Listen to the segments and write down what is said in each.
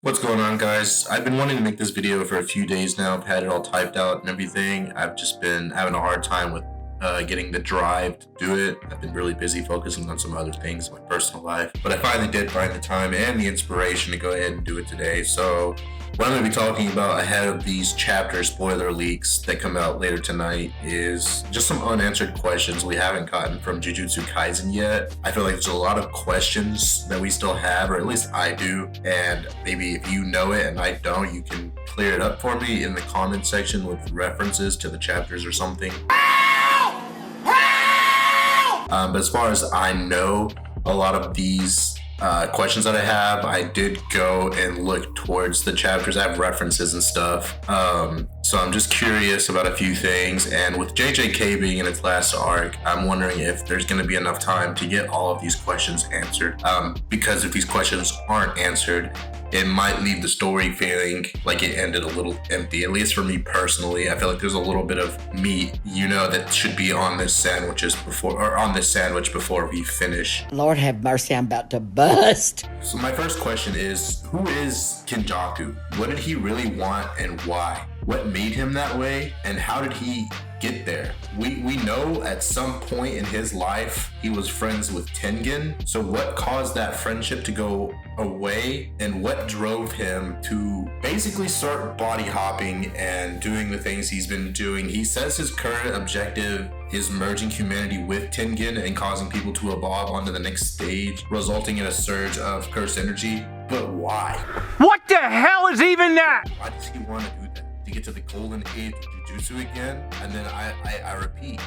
What's going on, guys? I've been wanting to make this video for a few days now. I've had it all typed out and everything. I've just been having a hard time with getting the drive to do it. I've been really busy focusing on some other things in my personal life, but I finally did find the time and the inspiration to go ahead and do it today. So what I'm going to be talking about ahead of these chapter spoiler leaks that come out later tonight is just some unanswered questions we haven't gotten from Jujutsu Kaisen yet. I feel like there's a lot of questions that we still have, or at least I do, and maybe if you know it and I don't, you can clear it up for me in the comment section with references to the chapters or something. But as far as I know, a lot of these questions that I did go and look towards the chapters. I have references and stuff. So I'm just curious about a few things. And with JJK being in its last arc, I'm wondering if there's going to be enough time to get all of these questions answered. Because if these questions aren't answered, it might leave the story feeling like it ended a little empty. At least for me personally, I feel like there's a little bit of meat, that should be on this sandwich before we finish. Lord have mercy, I'm about to bust. So my first question is, who is Kinjaku? What did he really want and why? What made him that way, and how did he get there? We know at some point in his life he was friends with Tengen. So what caused that friendship to go away, and what drove him to basically start body hopping and doing the things he's been doing? He says his current objective is merging humanity with Tengen and causing people to evolve onto the next stage, resulting in a surge of cursed energy. But why? What the hell is even that? Why does he want to do that? To get to the golden age of jujutsu again? And then I repeat,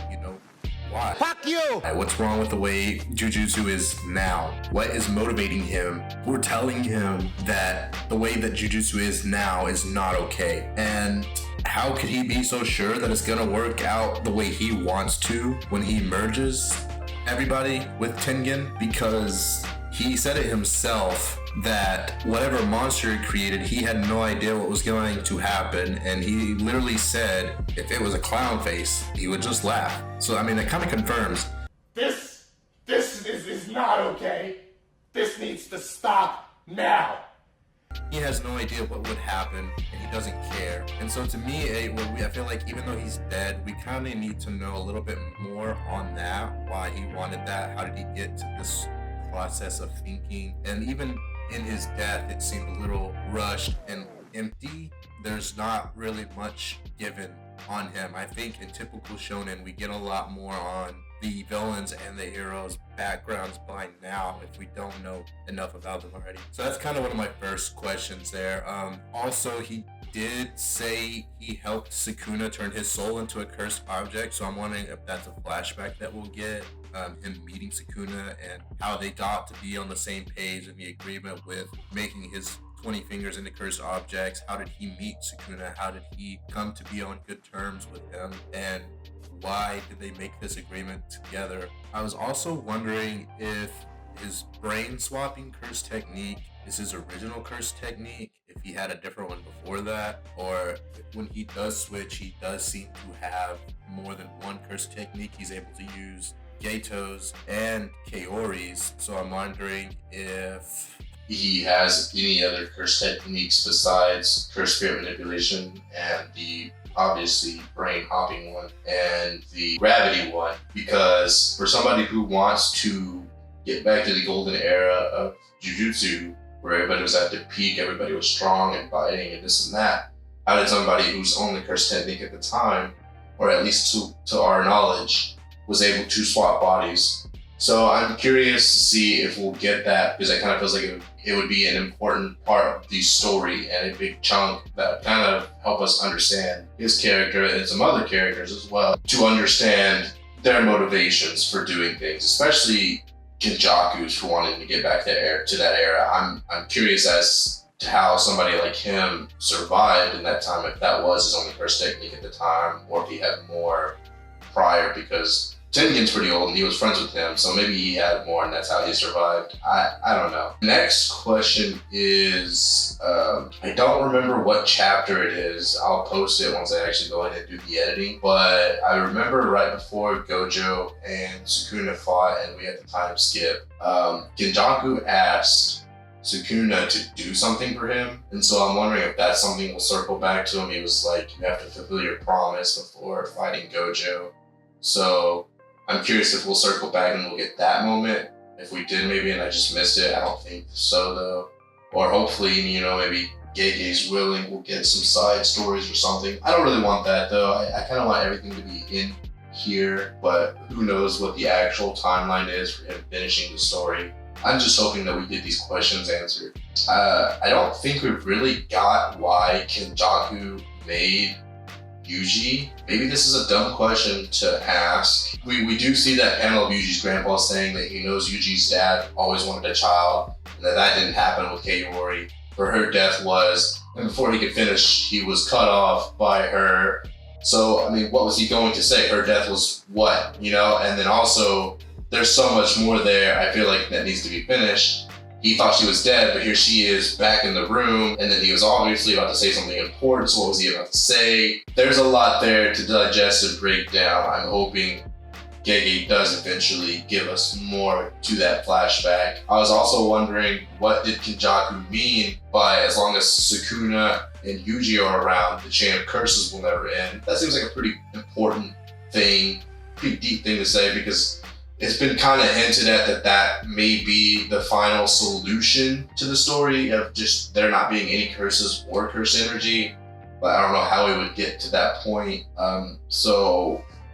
why? Fuck you! What's wrong with the way jujutsu is now? What is motivating him? We're telling him that the way that jujutsu is now is not okay. And how could he be so sure that it's gonna work out the way he wants to when he merges everybody with Tengen? Because he said it himself that whatever monster he created, he had no idea what was going to happen. And he literally said if it was a clown face, he would just laugh. So, that kind of confirms. This is not okay. This needs to stop now. He has no idea what would happen, and he doesn't care. And so to me, I feel like even though he's dead, we kind of need to know a little bit more on that, why he wanted that, how did he get to this process of thinking. And even in his death, it seemed a little rushed and empty. There's not really much given on him. I think in typical shonen, we get a lot more on the villains and the heroes' backgrounds by now if we don't know enough about them already. So that's kind of one of my first questions there. Also, he did say he helped Sukuna turn his soul into a cursed object, so I'm wondering if that's a flashback that we'll get, him meeting Sukuna and how they got to be on the same page in the agreement with making his 20 fingers into cursed objects. How did he meet Sukuna? How did he come to be on good terms with him? And why did they make this agreement together? I was also wondering if his brain swapping curse technique is his original curse technique, if he had a different one before that, or when he does switch, he does seem to have more than one curse technique. He's able to use Gato's and Kaori's, so I'm wondering if he has any other curse techniques besides curse spirit manipulation and the obviously brain hopping one and the gravity one, because for somebody who wants to get back to the golden era of jujutsu where everybody was at their peak, everybody was strong and fighting and this and that, how did somebody whose only curse technique at the time, or at least to our knowledge, was able to swap bodies? So I'm curious to see if we'll get that, because it kind of feels like it would be an important part of the story and a big chunk that would kind of help us understand his character and some other characters as well, to understand their motivations for doing things, especially Kinjaku's for wanting to get back to that era. I'm curious as to how somebody like him survived in that time, if that was his only first technique at the time, or if he had more prior, because Tengen's pretty old and he was friends with him, so maybe he had more and that's how he survived. I don't know. Next question is, I don't remember what chapter it is. I'll post it once I actually go in and do the editing, but I remember right before Gojo and Sukuna fought and we had the time skip, Kinjaku asked Sukuna to do something for him. And so I'm wondering if that's something we'll circle back to him. He was like, you have to fulfill your promise before fighting Gojo. So I'm curious if we'll circle back and we'll get that moment. If we did, maybe, and I just missed it. I don't think so, though. Or hopefully, maybe Gege's willing, we'll get some side stories or something. I don't really want that, though. I kind of want everything to be in here, but who knows what the actual timeline is for him finishing the story. I'm just hoping that we get these questions answered. I don't think we really got why Kinjaku made Yuji. Maybe this is a dumb question to ask. We do see that panel of Yuji's grandpa saying that he knows Yuji's dad always wanted a child, and that didn't happen with Kayori, where her death was, and before he could finish, he was cut off by her. So, what was he going to say? Her death was what, And then also, there's so much more there, I feel like, that needs to be finished. He thought she was dead, but here she is back in the room, and then he was obviously about to say something important, so what was he about to say? There's a lot there to digest and break down. I'm hoping Gege does eventually give us more to that flashback. I was also wondering, what did Kinjaku mean by as long as Sukuna and Yuji are around, the chain of curses will never end? That seems like a pretty important thing, pretty deep thing to say, because it's been kind of hinted at that may be the final solution to the story of just there not being any curses or curse energy, but I don't know how we would get to that point.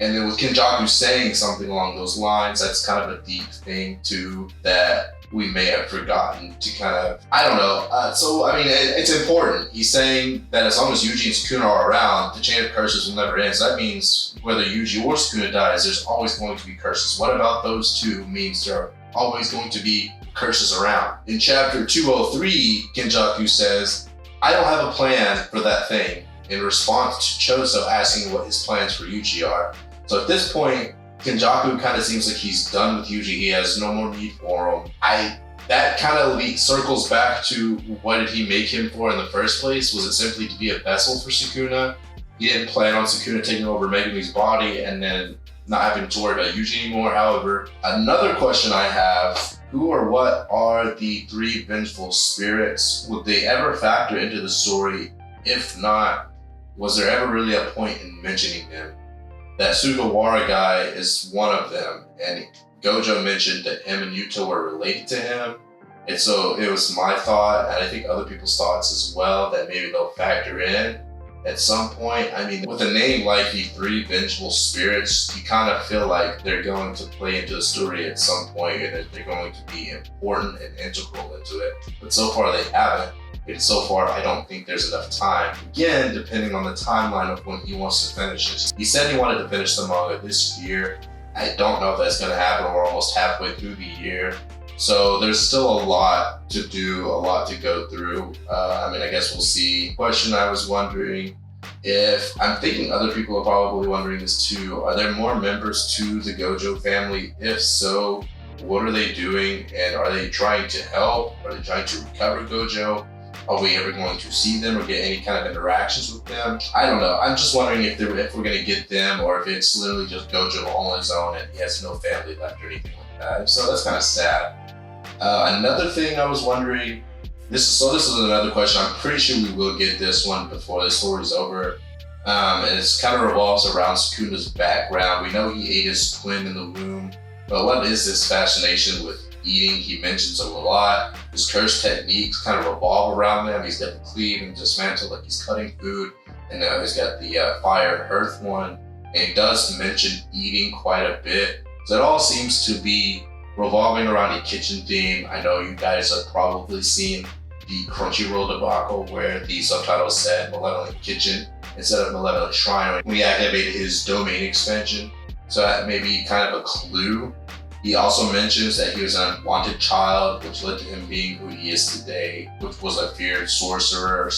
And then with Kinjaku saying something along those lines, that's kind of a deep thing too that we may have forgotten to kind of, I don't know. It's important. He's saying that as long as Yuji and Sukuna are around, the chain of curses will never end. So that means whether Yuji or Sukuna dies, there's always going to be curses. What about those two means there are always going to be curses around? In chapter 203, Kinjaku says, I don't have a plan for that thing, in response to Choso asking what his plans for Yuji are. So at this point, Kinjaku kind of seems like he's done with Yuji. He has no more need for him. That kind of circles back to what did he make him for in the first place? Was it simply to be a vessel for Sukuna? He didn't plan on Sukuna taking over Megumi's body and then not having to worry about Yuji anymore. However, another question I have, who or what are the three vengeful spirits? Would they ever factor into the story? If not, was there ever really a point in mentioning them? That Sugawara guy is one of them, and Gojo mentioned that him and Yuta were related to him, and so it was my thought, and I think other people's thoughts as well, that maybe they'll factor in at some point. With a name like the Three Vengeful Spirits, you kind of feel like they're going to play into the story at some point, and that they're going to be important and integral into it, but so far they haven't. And so far, I don't think there's enough time. Again, depending on the timeline of when he wants to finish it. He said he wanted to finish the manga this year. I don't know if that's going to happen. We're almost halfway through the year. So there's still a lot to do, a lot to go through. I guess we'll see. Question I was wondering, I'm thinking other people are probably wondering this too. Are there more members to the Gojo family? If so, what are they doing? And are they trying to help? Are they trying to recover Gojo? Are we ever going to see them or get any kind of interactions with them? I don't know. I'm just wondering if we're going to get them, or if it's literally just Gojo all on his own and he has no family left or anything like that. So that's kind of sad. Another thing I was wondering, this is another question. I'm pretty sure we will get this one before the story's over. And it kind of revolves around Sukuna's background. We know he ate his twin in the womb, but what is this fascination with eating? He mentions a lot. His curse techniques kind of revolve around them. He's got the cleave and dismantle, like he's cutting food, and now he's got the fire and earth one, and he does mention eating quite a bit. So it all seems to be revolving around a kitchen theme. I know you guys have probably seen the Crunchyroll debacle where the subtitles said Malevolent Kitchen instead of Malevolent Shrine when he activated his domain expansion. So that may be kind of a clue. He also mentions that he was an unwanted child, which led to him being who he is today, which was a feared sorcerer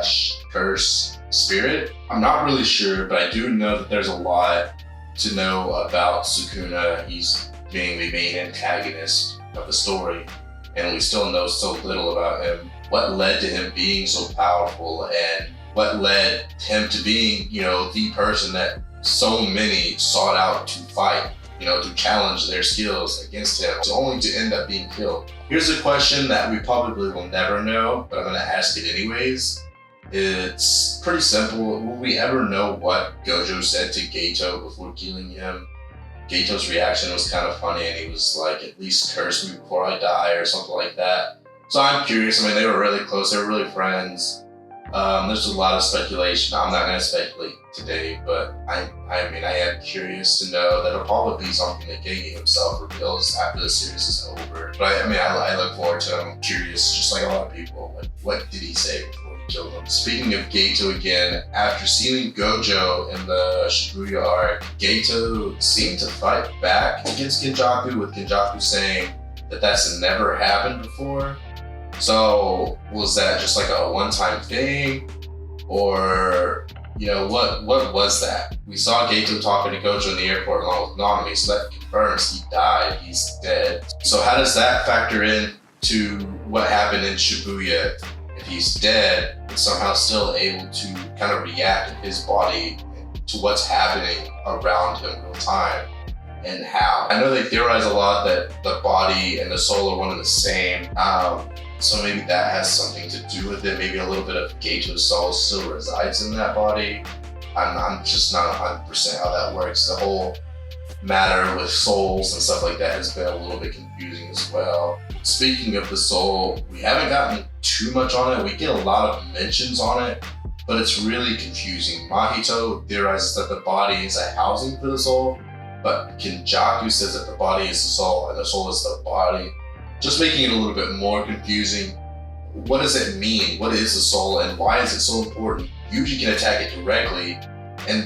/ curse spirit. I'm not really sure, but I do know that there's a lot to know about Sukuna. He's being the main antagonist of the story, and we still know so little about him. What led to him being so powerful, and what led him to being, the person that so many sought out to fight. to challenge their skills against him, only to end up being killed. Here's a question that we probably will never know, but I'm gonna ask it anyways. It's pretty simple. Will we ever know what Gojo said to Geto before killing him? Geto's reaction was kind of funny, and he was like, at least curse me before I die, or something like that. So I'm curious. I mean, they were really close. They were really friends. There's a lot of speculation. I'm not going to speculate today, but I am curious to know that it'll probably be something that Gege himself reveals after the series is over. But I look forward to him. I'm curious, just like a lot of people. Like, what did he say before he killed him? Speaking of Geto again, after seeing Gojo in the Shibuya arc, Geto seemed to fight back against Kinjaku, with Kinjaku saying that that's never happened before. So was that just like a one-time thing, or what was that? We saw Geto talking to Gojo in the airport along with Nanami, so that confirms he died, he's dead. So how does that factor in to what happened in Shibuya? If he's dead, but somehow still able to kind of react in his body to what's happening around him real time, and how? I know they theorize a lot that the body and the soul are one and the same. So maybe that has something to do with it. Maybe a little bit of Geto's soul still resides in that body. I'm just not 100% how that works. The whole matter with souls and stuff like that has been a little bit confusing as well. Speaking of the soul, we haven't gotten too much on it. We get a lot of mentions on it, but it's really confusing. Mahito theorizes that the body is a housing for the soul, but Kinjaku says that the body is the soul and the soul is the body. Just making it a little bit more confusing. What does it mean? What is the soul, and why is it so important? Yuji can attack it directly,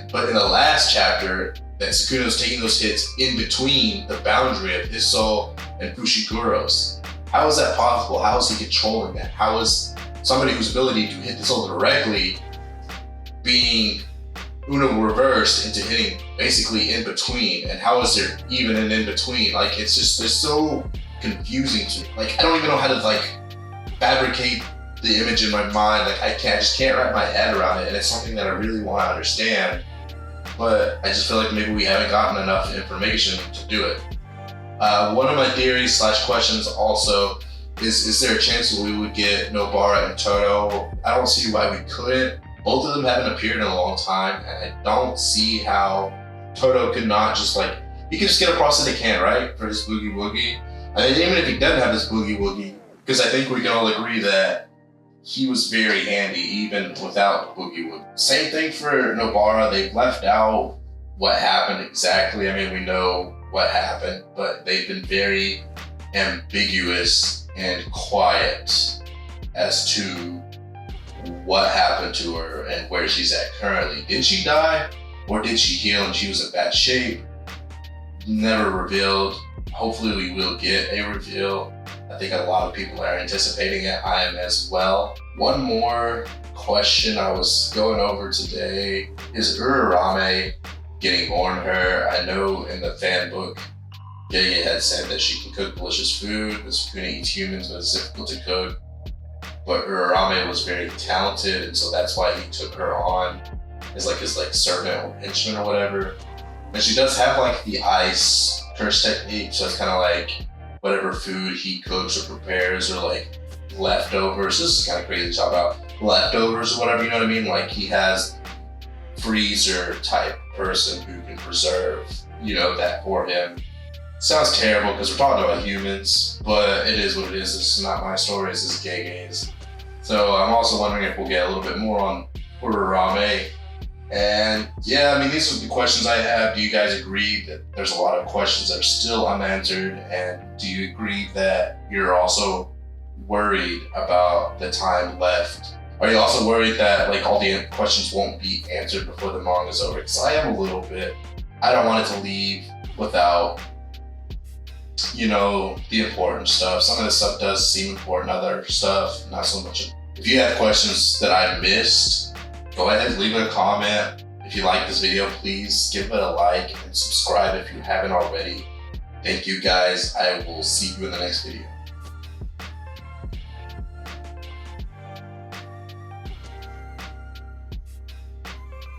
but in the last chapter, that Sukuna is taking those hits in between the boundary of his soul and Fushiguro's. How is that possible? How is he controlling that? How is somebody whose ability to hit the soul directly being Uno reversed into hitting basically in between? And how is there even an in between? Like, it's so confusing to me. Like, I don't even know how to fabricate the image in my mind. Like, I just can't wrap my head around it, and it's something that I really want to understand, but I just feel like maybe we haven't gotten enough information to do it. One of my theories / questions also is there a chance that we would get Nobara and Toto? I don't see why we couldn't. Both of them haven't appeared in a long time, and I don't see how Toto could not just he could just get across the can, right? For his boogie woogie. And even if he doesn't have his boogie woogie, because I think we can all agree that he was very handy even without boogie woogie. Same thing for Nobara. They've left out what happened exactly. I mean, we know what happened, but they've been very ambiguous and quiet as to what happened to her and where she's at currently. Did she die, or did she heal and she was in bad shape? Never revealed. Hopefully we will get a reveal. I think a lot of people are anticipating it. I am as well. One more question I was going over today is Urarame getting born her. I know in the fan book, Gege had said that she can cook delicious food, but Sukuna eats humans, but it's difficult to cook. But Urarame was very talented, and so that's why he took her on as his servant or henchman or whatever. And she does have the ice curse technique, so it's kind of whatever food he cooks or prepares, or leftovers. This is kind of crazy to talk about leftovers or whatever, you know what I mean? He has freezer type person who can preserve, that for him. Sounds terrible because we're talking about humans, but it is what it is. This is not my story, this is Gege's. So I'm also wondering if we'll get a little bit more on Urarame. And yeah, I mean, these are the questions I have. Do you guys agree that there's a lot of questions that are still unanswered? And do you agree that you're also worried about the time left? Are you also worried that all the questions won't be answered before the manga's over? Because I am a little bit. I don't want it to leave without, the important stuff. Some of this stuff does seem important, other stuff, not so much. If you have questions that I missed, go ahead and leave a comment. If you like this video, please give it a like and subscribe if you haven't already. Thank you guys. I will see you in the next video.